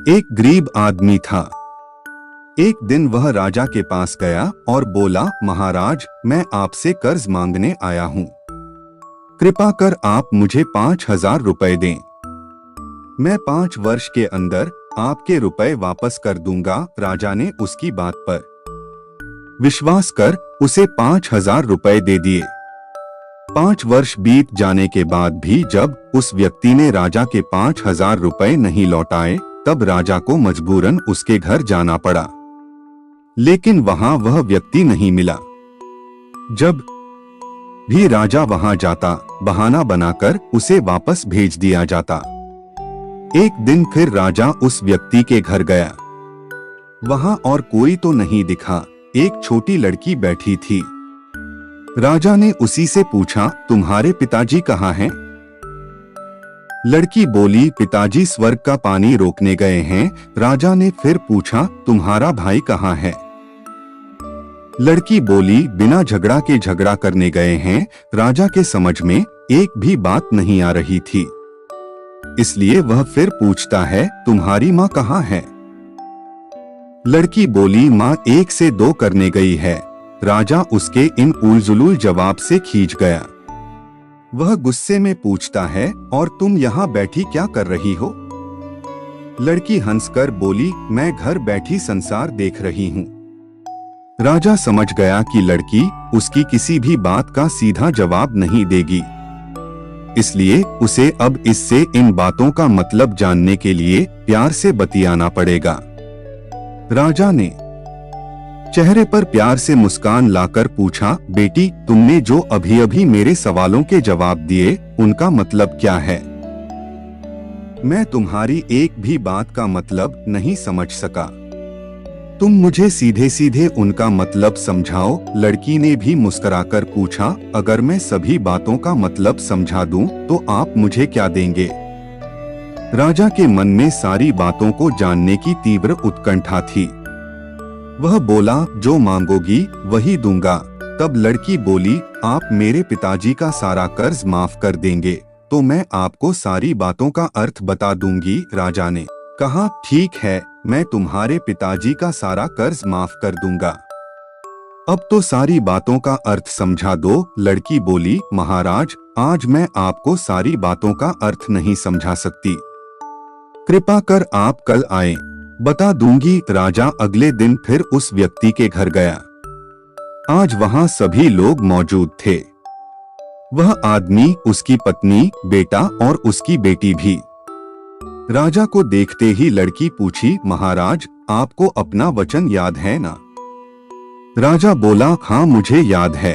एक गरीब आदमी था। एक दिन वह राजा के पास गया और बोला, महाराज, मैं आपसे कर्ज मांगने आया हूँ। कृपा कर आप मुझे 5,000 रुपए दें। मैं 5 वर्ष के अंदर आपके रुपए वापस कर दूंगा। राजा ने उसकी बात पर विश्वास कर उसे 5,000 रुपए दे दिए। 5 वर्ष बीत जाने के बाद भी जब उस व्यक्ति ने राजा के 5,000 रुपए नहीं लौटाए, तब राजा को मजबूरन उसके घर जाना पड़ा। लेकिन वहां वह व्यक्ति नहीं मिला। जब भी राजा वहां जाता, बहाना बनाकर उसे वापस भेज दिया जाता। एक दिन फिर राजा उस व्यक्ति के घर गया। वहां और कोई तो नहीं दिखा, एक छोटी लड़की बैठी थी। राजा ने उसी से पूछा, तुम्हारे पिताजी कहाँ हैं? लड़की बोली, पिताजी स्वर्ग का पानी रोकने गए हैं। राजा ने फिर पूछा, तुम्हारा भाई कहाँ है? लड़की बोली, बिना झगड़ा के झगड़ा करने गए हैं। राजा के समझ में एक भी बात नहीं आ रही थी, इसलिए वह फिर पूछता है, तुम्हारी माँ कहाँ है? लड़की बोली, माँ 1 से 2 करने गई है। राजा उसके इन उलझुल जवाब से खींच गया। वह गुस्से में पूछता है, और तुम यहाँ बैठी क्या कर रही हो? लड़की हंसकर बोली, मैं घर बैठी संसार देख रही हूँ। राजा समझ गया कि लड़की उसकी किसी भी बात का सीधा जवाब नहीं देगी, इसलिए उसे अब इससे इन बातों का मतलब जानने के लिए प्यार से बतियाना पड़ेगा। राजा ने चेहरे पर प्यार से मुस्कान लाकर पूछा, बेटी, तुमने जो अभी अभी मेरे सवालों के जवाब दिए, उनका मतलब क्या है? मैं तुम्हारी एक भी बात का मतलब नहीं समझ सका। तुम मुझे सीधे सीधे उनका मतलब समझाओ। लड़की ने भी मुस्कुराकर पूछा, अगर मैं सभी बातों का मतलब समझा दूं, तो आप मुझे क्या देंगे? राजा के मन में सारी बातों को जानने की तीव्र उत्कंठा थी। वह बोला, जो मांगोगी वही दूंगा। तब लड़की बोली, आप मेरे पिताजी का सारा कर्ज माफ कर देंगे तो मैं आपको सारी बातों का अर्थ बता दूंगी। राजा ने कहा, ठीक है, मैं तुम्हारे पिताजी का सारा कर्ज माफ कर दूंगा। अब तो सारी बातों का अर्थ समझा दो। लड़की बोली, महाराज, आज मैं आपको सारी बातों का अर्थ नहीं समझा सकती। कृपा कर आप कल आए, बता दूंगी। राजा अगले दिन फिर उस व्यक्ति के घर गया। आज वहां सभी लोग मौजूद थे। वह आदमी, उसकी पत्नी, बेटा और उसकी बेटी भी। राजा को देखते ही लड़की पूछी, महाराज, आपको अपना वचन याद है ना? राजा बोला, हाँ, मुझे याद है।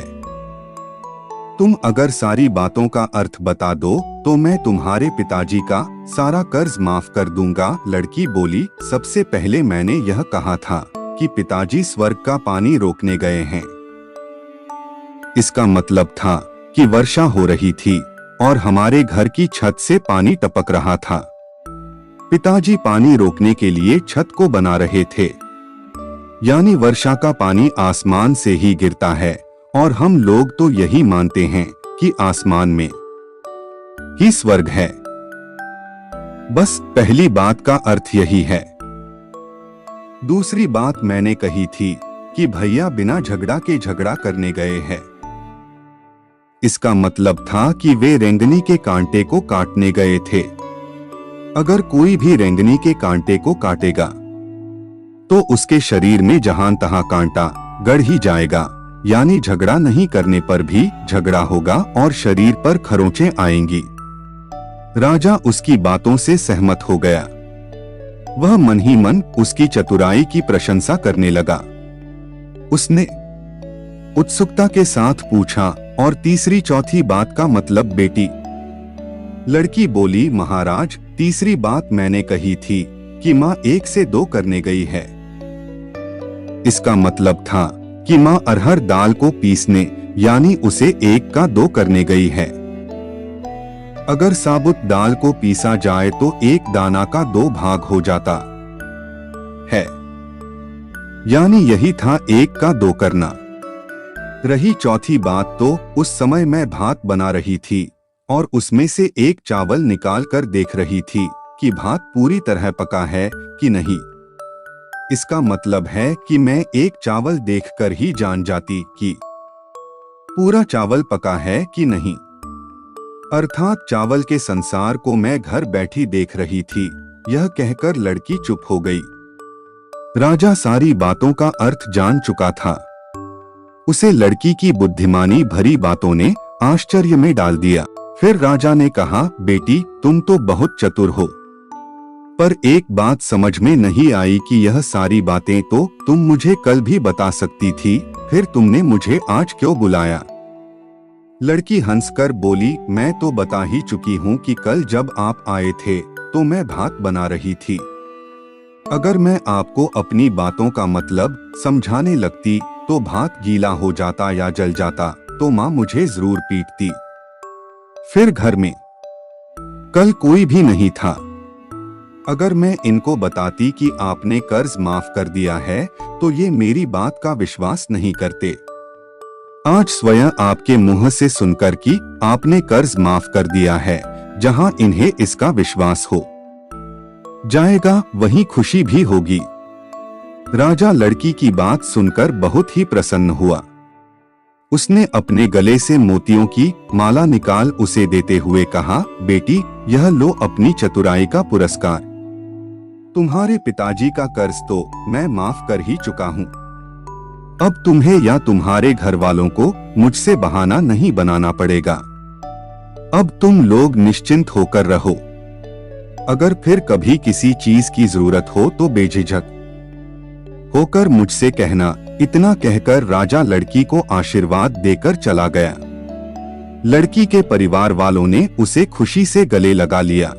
तुम अगर सारी बातों का अर्थ बता दो तो मैं तुम्हारे पिताजी का सारा कर्ज माफ कर दूंगा। लड़की बोली, सबसे पहले मैंने यह कहा था कि पिताजी स्वर्ग का पानी रोकने गए हैं। इसका मतलब था कि वर्षा हो रही थी और हमारे घर की छत से पानी टपक रहा था। पिताजी पानी रोकने के लिए छत को बना रहे थे, यानी वर्षा का पानी आसमान से ही गिरता है, और हम लोग तो यही मानते हैं कि आसमान में ही स्वर्ग है। बस पहली बात का अर्थ यही है। दूसरी बात मैंने कही थी कि भैया बिना झगड़ा के झगड़ा करने गए हैं। इसका मतलब था कि वे रेंगनी के कांटे को काटने गए थे। अगर कोई भी रेंगनी के कांटे को काटेगा तो उसके शरीर में जहां तहां कांटा गड़ ही जाएगा, यानी झगड़ा नहीं करने पर भी झगड़ा होगा और शरीर पर खरोंचें आएंगी। राजा उसकी बातों से सहमत हो गया। वह मन ही मन उसकी चतुराई की प्रशंसा करने लगा। उसने उत्सुकता के साथ पूछा, और तीसरी चौथी बात का मतलब बेटी? लड़की बोली, महाराज, तीसरी बात मैंने कही थी कि माँ 1 से 2 करने गई है। इसका मतलब था कि माँ अरहर दाल को पीसने, यानी उसे 1 का 2 करने गई है। अगर साबुत दाल को पीसा जाए तो 1 दाना का 2 भाग हो जाता है, यानी यही था 1 का 2 करना। रही चौथी बात, तो उस समय मैं भात बना रही थी और उसमें से 1 चावल निकाल कर देख रही थी कि भात पूरी तरह पका है कि नहीं। इसका मतलब है कि मैं एक चावल देखकर ही जान जाती कि पूरा चावल पका है कि नहीं। अर्थात चावल के संसार को मैं घर बैठी देख रही थी। यह कहकर लड़की चुप हो गई। राजा सारी बातों का अर्थ जान चुका था। उसे लड़की की बुद्धिमानी भरी बातों ने आश्चर्य में डाल दिया। फिर राजा ने कहा, बेटी तुम तो बहुत चतुर हो, पर एक बात समझ में नहीं आई कि यह सारी बातें तो तुम मुझे कल भी बता सकती थी, फिर तुमने मुझे आज क्यों बुलाया? लड़की हंसकर बोली, मैं तो बता ही चुकी हूँ कि कल जब आप आए थे तो मैं भात बना रही थी। अगर मैं आपको अपनी बातों का मतलब समझाने लगती तो भात गीला हो जाता या जल जाता तो माँ मुझे जरूर पीटती। फिर घर में कल कोई भी नहीं था। अगर मैं इनको बताती कि आपने कर्ज माफ कर दिया है तो ये मेरी बात का विश्वास नहीं करते। आज स्वयं आपके मुंह से सुनकर कि आपने कर्ज माफ कर दिया है, जहां इन्हें इसका विश्वास हो जाएगा वहीं खुशी भी होगी। राजा लड़की की बात सुनकर बहुत ही प्रसन्न हुआ। उसने अपने गले से मोतियों की माला निकाल उसे देते हुए कहा, बेटी यह लो अपनी चतुराई का पुरस्कार। तुम्हारे पिताजी का कर्ज तो मैं माफ कर ही चुका हूँ। अब तुम्हें या तुम्हारे घर वालों को मुझसे बहाना नहीं बनाना पड़ेगा। अब तुम लोग निश्चिंत होकर रहो। अगर फिर कभी किसी चीज की जरूरत हो तो बेझिझक होकर मुझसे कहना। इतना कहकर राजा लड़की को आशीर्वाद देकर चला गया। लड़की के परिवार वालों ने उसे खुशी से गले लगा लिया।